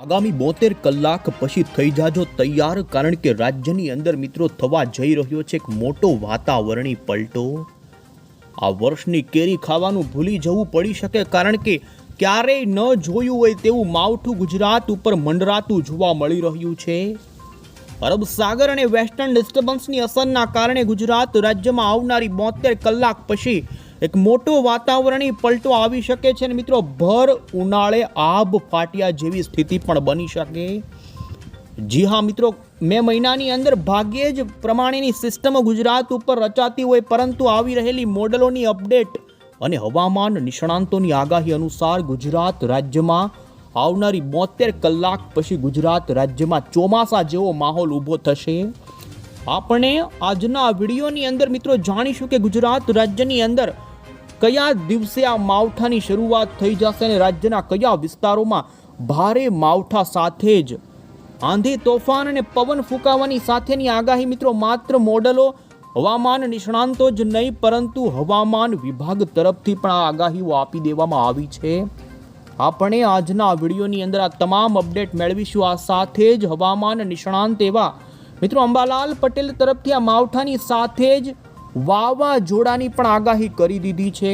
આગામી 72 કલાક પછી થઈ જાજો તૈયાર, કારણ કે રાજ્યની અંદર મિત્રો થવા જઈ રહ્યો છે એક મોટો વાતાવરણી પલટો। આ વર્ષની કેરી ખાવાનું ભૂલી જવું પડી શકે, કારણ કે ક્યારેય ન જોયું હોય તેવું માવઠું ગુજરાત ઉપર મંડરાતું જોવા મળી રહ્યું છે। અરબ સાગર અને વેસ્ટર્ન ડિસ્ટર્બન્સની અસરના કારણે ગુજરાત રાજ્યમાં આવનારી 72 કલાક પછી એક મોટો વાતાવરણી પલટો આવી શકે છે અને મિત્રો ભર ઉનાળે આબ ફાટ્યા જેવી સ્થિતિ પણ બની શકે। જી હા મિત્રો, મે મહિનાની અંદર ભાગ્યે જ પ્રમાણેની સિસ્ટમ ગુજરાત ઉપર રચાતી હોય, પરંતુ આવી રહેલી મોડલોની અપડેટ અને હવામાન નિષ્ણાંતોની આગાહી અનુસાર ગુજરાત રાજ્યમાં આવનારી 72 કલાક પછી ગુજરાત રાજ્યમાં ચોમાસા જેવો માહોલ ઊભો થશે। આપણે આજના વિડીયોની અંદર મિત્રો જાણીશું કે ગુજરાત રાજ્યની અંદર કયા દિવસે આ માવઠાની શરૂઆત થઈ જશે અને રાજ્યના કયા વિસ્તારોમાં ભારે માવઠા સાથે જ આંધી તોફાન અને પવન ફૂંકાવાની સાથેની આગાહી મિત્રો માત્ર મોડલો હવામાન નિષ્ણાંતો જ નહીં, પરંતુ હવામાન વિભાગ તરફથી પણ આ આગાહીઓ આપી દેવામાં આવી છે। આપણે આજના વિડીયોની અંદર આ તમામ અપડેટ મેળવીશું। આ સાથે જ હવામાન નિષ્ણાંત એવા મિત્રો અંબાલાલ પટેલ તરફથી આ માવઠાની સાથે જ વાવાઝોડાની પણ આગાહી કરી દીધી છે।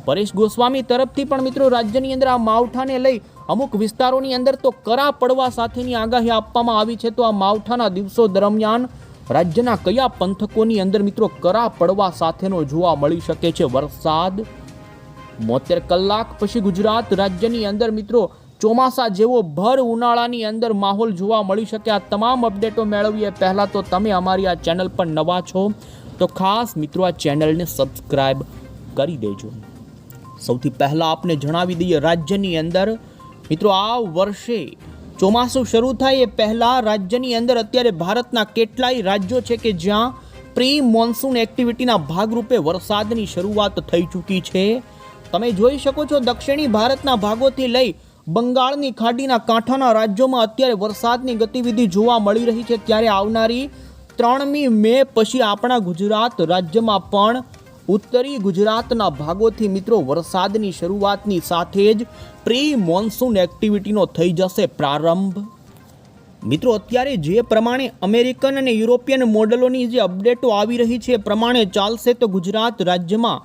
પરેશ ગોસ્વામી તરફથી પણ મિત્રો રાજ્યની અંદર આ માવઠાને લઈ અમુક વિસ્તારોની અંદર તો કરા પડવા સાથેની આગાહી આપવામાં આવી છે। તો આ માવઠાના દિવસો દરમિયાન રાજ્યના કયા પંથકોની અંદર મિત્રો કરા પડવા સાથેનો જોવા મળી શકે છે વરસાદ। 72 કલાક પછી ગુજરાત રાજ્યની અંદર મિત્રો ચોમાસા જેવો ભર ઉનાળાની અંદર માહોલ જોવા મળી શકે। આ તમામ અપડેટો મેળવીએ પહેલાં તો તમે અમારી આ ચેનલ પર નવા છો તો ખાસ મિત્રો આ ચેનલને સબસ્ક્રાઇબ કરી દેજો। સૌથી પહેલાં આપને જણાવી દઈએ, રાજ્યની અંદર મિત્રો આ વર્ષે ચોમાસું શરૂ થાય એ પહેલાં રાજ્યની અંદર અત્યારે ભારતના કેટલાય રાજ્યો છે કે જ્યાં પ્રી મોન્સૂન એક્ટિવિટીના ભાગરૂપે વરસાદની શરૂઆત થઈ ચૂકી છે। તમે જોઈ શકો છો, દક્ષિણી ભારતના ભાગોથી લઈ બંગાળની ખાડીના કાંઠાના રાજ્યોમાં અત્યારે વરસાદની ગતિવિધિ જોવા મળી રહી છે। ત્યારે આવનારી 3મી મે પછી આપણા ગુજરાત રાજ્યમાં પણ ઉત્તરી ગુજરાતના ભાગોથી મિત્રો વરસાદની શરૂઆતની સાથે જ પ્રી મોન્સૂન એક્ટિવિટીનો થઈ જશે પ્રારંભ। મિત્રો અત્યારે જે પ્રમાણે અમેરિકન અને યુરોપિયન મોડલોની જે અપડેટો આવી રહી છે એ પ્રમાણે ચાલશે તો ગુજરાત રાજ્યમાં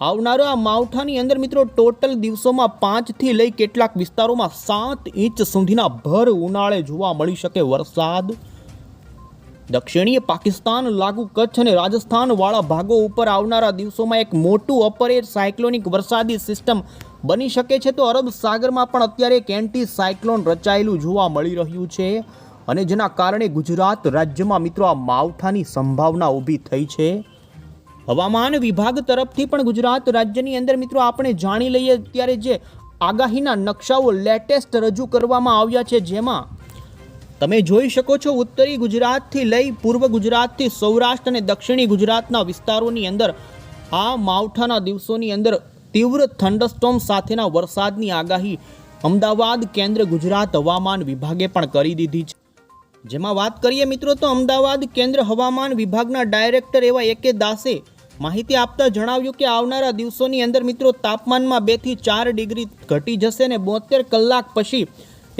આવનારા માવઠાની અંદર મિત્રો ટોટલ દિવસોમાં 5 થી લઈ કેટલાક વિસ્તારોમાં 7 ઇંચ સુધીના ભર ઉનાળે જોવા મળી શકે વરસાદ। દક્ષિણીય પાકિસ્તાન લાગુ કચ્છ અને રાજસ્થાન વાળા ભાગો ઉપર આવનારા દિવસોમાં એક મોટું અપર એર સાયક્લોનિક વરસાદી સિસ્ટમ બની શકે છે। તો અરબ સાગરમાં પણ અત્યારે એક એન્ટી સાયક્લોન રચાયેલું જોવા મળી રહ્યું છે અને જેના કારણે ગુજરાત રાજ્યમાં મિત્રો આ માવઠાની સંભાવના ઊભી થઈ છે। હવામાન વિભાગ તરફથી પણ ગુજરાત રાજ્યની અંદર મિત્રો આપણે જાણી લઈએ ત્યારે જે આગાહીના નકશાઓ લેટેસ્ટ રજૂ કરવામાં આવ્યા છે, જેમાં તમે જોઈ શકો છો ઉત્તરી ગુજરાતથી લઈ પૂર્વ ગુજરાતથી સૌરાષ્ટ્ર અને દક્ષિણી ગુજરાતના વિસ્તારોની અંદર આ માવઠાના દિવસોની અંદર તીવ્ર થંડરસ્ટોર્મ સાથેના વરસાદની આગાહી અમદાવાદ કેન્દ્ર ગુજરાત હવામાન વિભાગે પણ કરી દીધી છે। જેમાં વાત કરીએ મિત્રો તો અમદાવાદ કેન્દ્ર હવામાન વિભાગના ડાયરેક્ટર એવા એકે દાસે માહિતી આપતા જણાવ્યું કે આવનારા દિવસોની અંદર મિત્રો તાપમાનમાં 2 થી 4 ડિગ્રી ઘટી જશે અને 72 કલાક પછી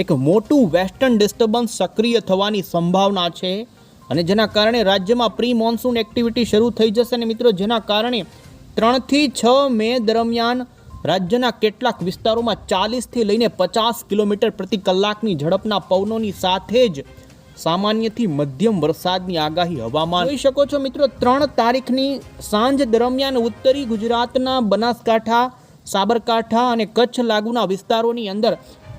એક મોટું વેસ્ટર્ન ડિસ્ટર્બન્સ સક્રિય થવાની સંભાવના છે અને જેના કારણે રાજ્યમાં પ્રી મોન્સૂન એક્ટિવિટી શરૂ થઈ જશે અને મિત્રો જેના કારણે 3 થી 6 મે દરમિયાન રાજ્યના કેટલાક વિસ્તારોમાં 40 થી લઈને 50 કિલોમીટર પ્રતિ કલાકની ઝડપના પવનોની સાથે જ સામાન્યથી મધ્યમ વરસાદની આગાહી હવામાન જોઈ શકો છો મિત્રો। 3 તારીખની સાંજ દરમિયાન ઉત્તરી ગુજરાતના બનાસકાંઠા, સાબરકાંઠા અને કચ્છ લાગુના વિસ્તારોની અંદર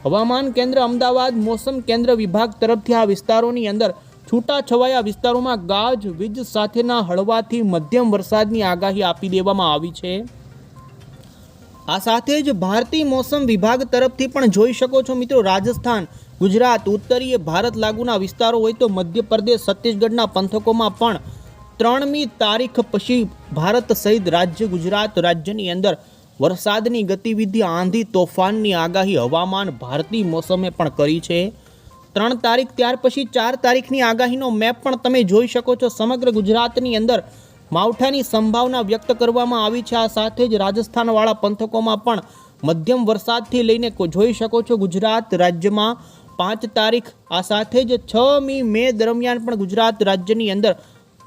હવામાન કેન્દ્ર અમદાવાદ મોસમ કેન્દ્ર વિભાગ તરફથી આ વિસ્તારોની અંદર છૂટાછવાયા વિસ્તારોમાં ગાજ વીજ સાથેના હળવાથી મધ્યમ વરસાદની આગાહી આપી દેવામાં આવી છે। આ સાથે જ ભારતીય મોસમ વિભાગ તરફથી પણ જોઈ શકો છો મિત્રો રાજસ્થાન, ગુજરાત, ઉત્તરીય ભારત લાગુના વિસ્તારો હોય તો મધ્યપ્રદેશ, છત્તીસગઢના પંથકોમાં પણ 3મી તારીખ પછી ભારત સહિત રાજ્ય ગુજરાત રાજ્યની અંદર વરસાદની ગતિવિધિ આંધી તોફાનની આગાહી હવામાન ભારતીય મોસમે પણ કરી છે। 3 તારીખ ત્યાર પછી 4 તારીખની આગાહીનો મેપ પણ તમે જોઈ શકો છો। સમગ્ર ગુજરાતની અંદર માવઠાની સંભાવના વ્યક્ત કરવામાં આવી છે। આ સાથે જ રાજસ્થાનવાળા પંથકોમાં પણ મધ્યમ વરસાદથી લઈને જોઈ શકો છો ગુજરાત રાજ્યમાં 5 તારીખ આ સાથે જ 6મી મે દરમિયાન પણ ગુજરાત રાજ્યની અંદર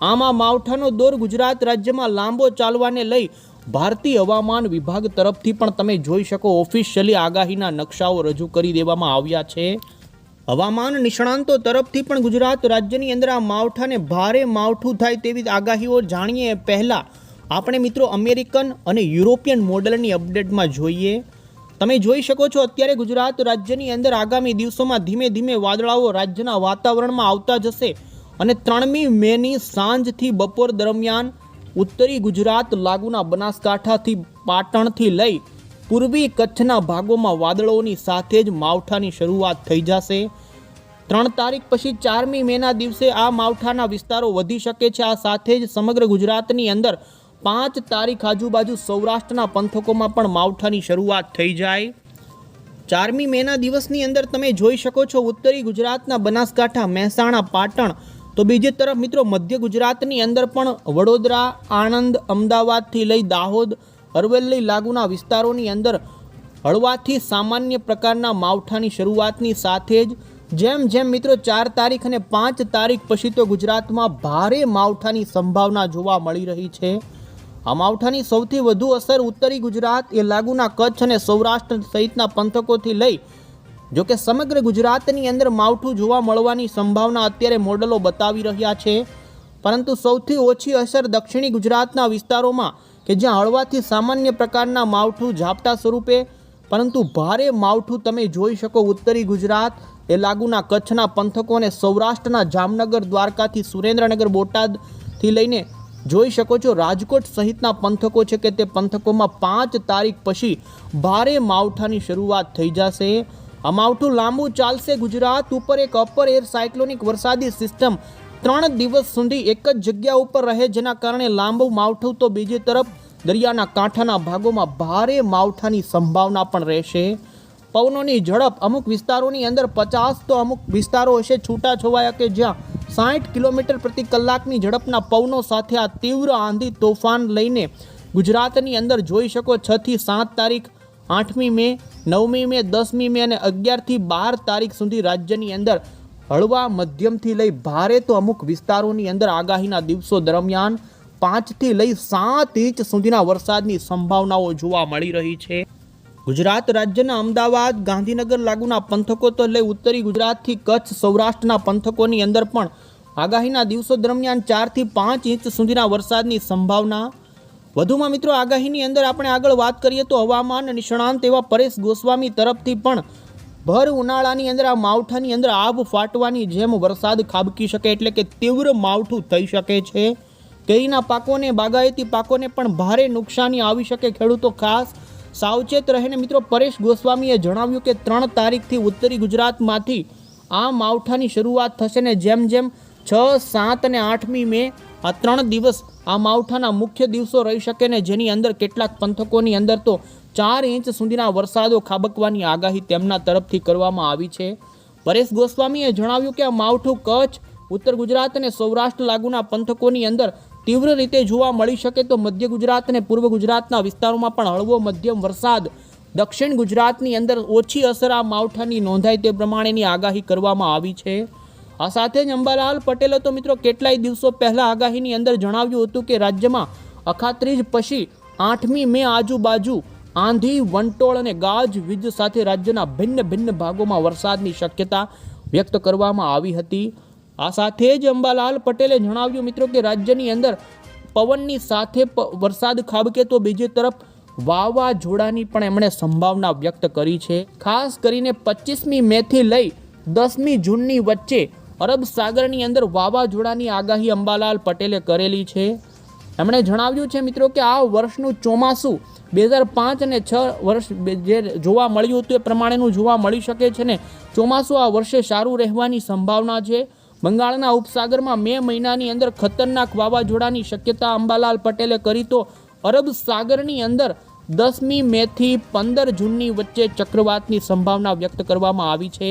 આમાં માવઠાનો દોર ગુજરાત રાજ્યમાં લાંબો ચાલવાને લઈ ભારતીય હવામાન વિભાગ તરફથી પણ તમે જોઈ શકો ઓફિશિયલી આગાહીના નકશાઓ રજૂ કરી દેવામાં આવ્યા છે। હવામાન નિષ્ણાંતો તરફથી પણ ગુજરાત રાજ્યની અંદર આ માવઠાને ભારે માવઠું થાય તેવી આગાહીઓ જાણીએ પહેલાં આપણે મિત્રો અમેરિકન અને યુરોપિયન મોડેલની અપડેટમાં જોઈએ। તમે જોઈ શકો છો અત્યારે ગુજરાત રાજ્યની અંદર આગામી દિવસોમાં ધીમે ધીમે વાદળાઓ રાજ્યના વાતાવરણમાં આવતા જશે અને 3મી મેની સાંજથી બપોર દરમિયાન ઉત્તરી ગુજરાત લાગુના બનાસકાંઠાથી પાટણથી લઈ પૂર્વી કચ્છના ભાગોમાં વાદળોની સાથે જ માવઠાની શરૂઆત થઈ જશે। 3 તારીખ પછી 4મી મેના દિવસે આ માવઠાના વિસ્તારો વધી શકે છે। આ સાથે જ સમગ્ર ગુજરાતની અંદર 5 તારીખ આજુબાજુ સૌરાષ્ટ્રના પંથકોમાં પણ માવઠાની શરૂઆત થઈ જાય। 4મી મેના દિવસની અંદર તમે જોઈ શકો છો ઉત્તરી ગુજરાતના બનાસકાંઠા, મહેસાણા, પાટણ, તો બીજી તરફ મિત્રો મધ્ય ગુજરાતની અંદર પણ વડોદરા, આણંદ, અમદાવાદથી લઈ દાહોદ, અરવલ્લી લાગુના વિસ્તારોની અંદર હળવાથી સામાન્ય પ્રકારના માવઠાની શરૂઆતની સાથે જ જેમ જેમ મિત્રો 4 તારીખ અને 5 તારીખ પછી તો ગુજરાતમાં ભારે માવઠાની સંભાવના જોવા મળી રહી છે। આ માવઠાની સૌથી વધુ અસર ઉત્તરી ગુજરાત એ લાગુના કચ્છ અને સૌરાષ્ટ્ર સહિતના પંથકોથી લઈ જોકે સમગ્ર ગુજરાતની અંદર માવઠું જોવા મળવાની સંભાવના અત્યારે મોડલો બતાવી રહ્યા છે, પરંતુ સૌથી ઓછી અસર દક્ષિણી ગુજરાતના વિસ્તારોમાં કે જ્યાં હળવાથી સામાન્ય પ્રકારના માવઠું ઝાપટા સ્વરૂપે પરંતુ ભારે માવઠું તમે જોઈ શકો ઉત્તરી ગુજરાત એ લાગુના કચ્છના પંથકો અને સૌરાષ્ટ્રના જામનગર, દ્વારકાથી સુરેન્દ્રનગર, બોટાદથી લઈને જોઈ શકો છો રાજકોટ સહિતના પંથકો છે કે તે પંથકોમાં 5 તારીખ પછી ભારે માવઠાની શરૂઆત થઈ જશે। આ માવઠું લાંબુ ચાલશે। ગુજરાત ઉપર એક અપર એર સાયક્લોનિક વરસાદી સિસ્ટમ 3 દિવસ સુધી એક જ જગ્યા ઉપર રહે, જેના કારણે લાંબુ માવઠું તો બીજી તરફ દરિયાના કાંઠાના ભાગોમાં ભારે માવઠાની સંભાવના પણ રહેશે। પવનોની ઝડપ અમુક વિસ્તારોની અંદર 50 તો અમુક વિસ્તારો હશે છૂટાછવાયા કે જ્યાં 60 કિલોમીટર પ્રતિ કલાકની ઝડપના પવનો સાથે આ તીવ્ર આંધી તોફાન લઈને ગુજરાતની અંદર જોઈ શકો 6 થી 7 તારીખ, 8મી મે, 9મી મે, 10મી મે અને 11 થી 12 તારીખ સુધી રાજ્યની અંદર હળવા મધ્યમથી લઈ ભારે તો અમુક વિસ્તારોની અંદર આગાહીના દિવસો દરમિયાન 5 થી લઈ 7 ઇંચ સુધીના વરસાદની સંભાવનાઓ જોવા મળી રહી છે। ગુજરાત રાજ્યના અમદાવાદ, ગાંધીનગર લાગુના પંથકો તો લઈ ઉત્તરી ગુજરાતથી કચ્છ, સૌરાષ્ટ્રના પંથકોની અંદર પણ આગાહીના દિવસો દરમિયાન 4 થી 5 ઇંચ સુધીના વરસાદની સંભાવના। વધુમાં મિત્રો આગાહીની અંદર આપણે આગળ વાત કરીએ તો હવામાન નિષ્ણાંત એવા પરેશ ગોસ્વામી તરફથી પણ ભર ઉનાળાની અંદર આ માવઠાની અંદર આબ ફાટવાની જેમ વરસાદ ખાબકી શકે એટલે કે તીવ્ર માવઠું થઈ શકે છે। કેરીના પાકોને, બાગાયતી પાકોને પણ ભારે નુકસાની આવી શકે। ખેડૂતો ખાસ સાવચેત રહીને મિત્રો પરેશ ગોસ્વામીએ જણાવ્યું કે 3 તારીખથી ઉત્તરી ગુજરાતમાંથી આ માવઠાની શરૂઆત થશે ને જેમ જેમ 6, 7 અને 8મી મે આ 3 દિવસ આ માવઠાના મુખ્ય દિવસો રહી શકે ને જેની અંદર કેટલાક પંથકોની અંદર તો 4 ઇંચ સુધીના વરસાદો ખાબકવાની આગાહી તેમના તરફથી કરવામાં આવી છે। પરેશ ગોસ્વામીએ જણાવ્યું કે આ માવઠું કચ્છ, ઉત્તર ગુજરાત અને સૌરાષ્ટ્ર લાગુના પંથકોની અંદર તીવ્ર રીતે જોવા મળી શકે તો મધ્ય ગુજરાત અને પૂર્વ ગુજરાતના વિસ્તારોમાં પણ હળવો મધ્યમ વરસાદ, દક્ષિણ ગુજરાતની અંદર ઓછી અસર આ માવઠાની નોંધાય તે પ્રમાણેની આગાહી કરવામાં આવી છે। આ સાથે જ અંબાલાલ પટેલે તો મિત્રો કેટલાય દિવસો પહેલા આગાહીની અંદર જણાવ્યું હતું કે રાજ્યમાં અખાત્રીજ પછી 8મી મે આજુબાજુ આંધી, વંટોળ અને ગાજવીજ સાથે રાજ્યના ભિન્ન ભાગોમાં વરસાદની શક્યતા વ્યક્ત કરવામાં આવી હતી। આ સાથે જ અંબાલાલ પટેલે જણાવ્યું મિત્રો કે રાજ્યની અંદર પવનની સાથે વરસાદ ખાબકે તો બીજી તરફ વાવાઝોડાની પણ એમણે સંભાવના વ્યક્ત કરી છે। ખાસ કરીને 25મી મેથી લઈ 10મી જૂનની વચ્ચે અરબ સાગરની અંદર વાવાઝોડાની આગાહી અંબાલાલ પટેલે કરેલી છે। એમણે જણાવ્યું છે મિત્રો કે આ વર્ષનું ચોમાસું 2005 અને 6 વર્ષ જે જોવા મળ્યું હતું એ પ્રમાણેનું જોવા મળી શકે છે ને ચોમાસું આ વર્ષે સારું રહેવાની સંભાવના છે। બંગાળના ઉપસાગરમાં મે મહિનાની અંદર ખતરનાક વાવાઝોડાની શક્યતા અંબાલાલ પટેલે કરી તો અરબ સાગરની અંદર 10મી મેથી 15 જૂનની વચ્ચે ચક્રવાતની સંભાવના વ્યક્ત કરવામાં આવી છે,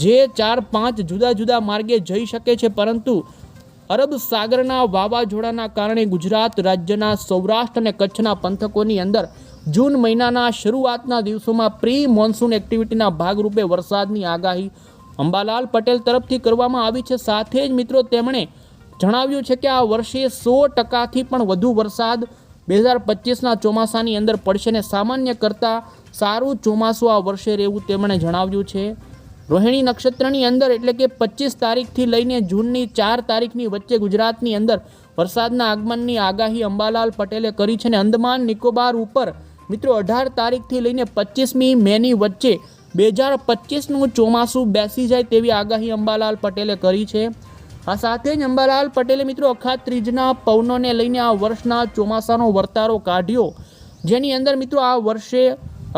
જે 4-5 જુદા જુદા માર્ગે જઈ શકે છે, પરંતુ અરબ સાગરના વાવાઝોડાના કારણે ગુજરાત રાજ્યના સૌરાષ્ટ્ર અને કચ્છના પંથકોની અંદર જૂન મહિનાના શરૂઆતના દિવસોમાં પ્રી મોન્સૂન એક્ટિવિટીના ભાગરૂપે વરસાદની આગાહી અંબાલાલ પટેલ તરફથી કરવામાં આવી છે. સાથે જ મિત્રો તેમણે જણાવ્યું છે કે આ વર્ષે 100%થી પણ વધુ વરસાદ 2025ના ચોમાસાની અંદર પડશે અને સામાન્ય કરતાં સારું ચોમાસું આ વર્ષે રહેવું તેમણે જણાવ્યું છે. રોહિણી નક્ષત્રની અંદર એટલે કે 25 તારીખથી લઈને જૂનની 4 તારીખની વચ્ચે ગુજરાતની અંદર વરસાદના આગમનની આગાહી અંબાલાલ પટેલે કરી છે અને અંદમાન નિકોબાર ઉપર મિત્રો 18 તારીખથી લઈને 25મી મેની વચ્ચે 2025નું ચોમાસું બેસી જાય તેવી આગાહી અંબાલાલ પટેલે કરી છે. આ સાથે જ અંબાલાલ પટેલે મિત્રો અખાત્રીજના પવનોને લઈને આ વર્ષના ચોમાસાનો વર્તારો કાઢ્યો, જેની અંદર મિત્રો આ વર્ષે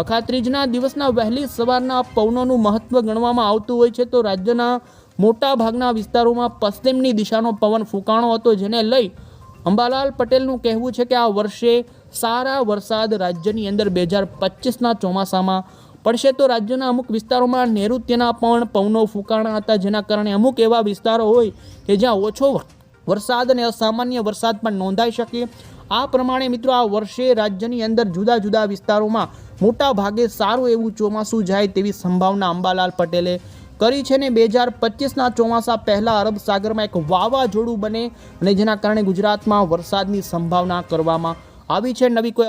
અખાત્રીજના દિવસના વહેલી સવારના પવનોનું મહત્વ ગણવામાં આવતું હોય છે. તો રાજ્યના મોટા ભાગના વિસ્તારોમાં પશ્ચિમની દિશાનો પવન ફૂંકાણો હતો, જેને લઈ અંબાલાલ પટેલનું કહેવું છે કે આ વર્ષે સારા વરસાદ રાજ્યની અંદર 2025ના ચોમાસામાં પડશે. તો રાજ્યના અમુક વિસ્તારોમાં નૈઋત્યના પણ પવનો ફૂંકાણા હતા, જેના કારણે અમુક એવા વિસ્તારો હોય કે જ્યાં ઓછો વરસાદ અને અસામાન્ય વરસાદ પણ નોંધાઈ શકે. આ પ્રમાણે મિત્રો આ વર્ષે રાજ્યની અંદર જુદા જુદા વિસ્તારોમાં મોટા ભાગે સારું એવું ચોમાસું જાય તેવી સંભાવના અંબાલાલ પટેલે કરી છે ને 2025ના ચોમાસા પહેલાં અરબ સાગરમાં એક વાવાઝોડું બને અને જેના કારણે ગુજરાતમાં વરસાદની સંભાવના કરવામાં આવી છે. નવી કોઈ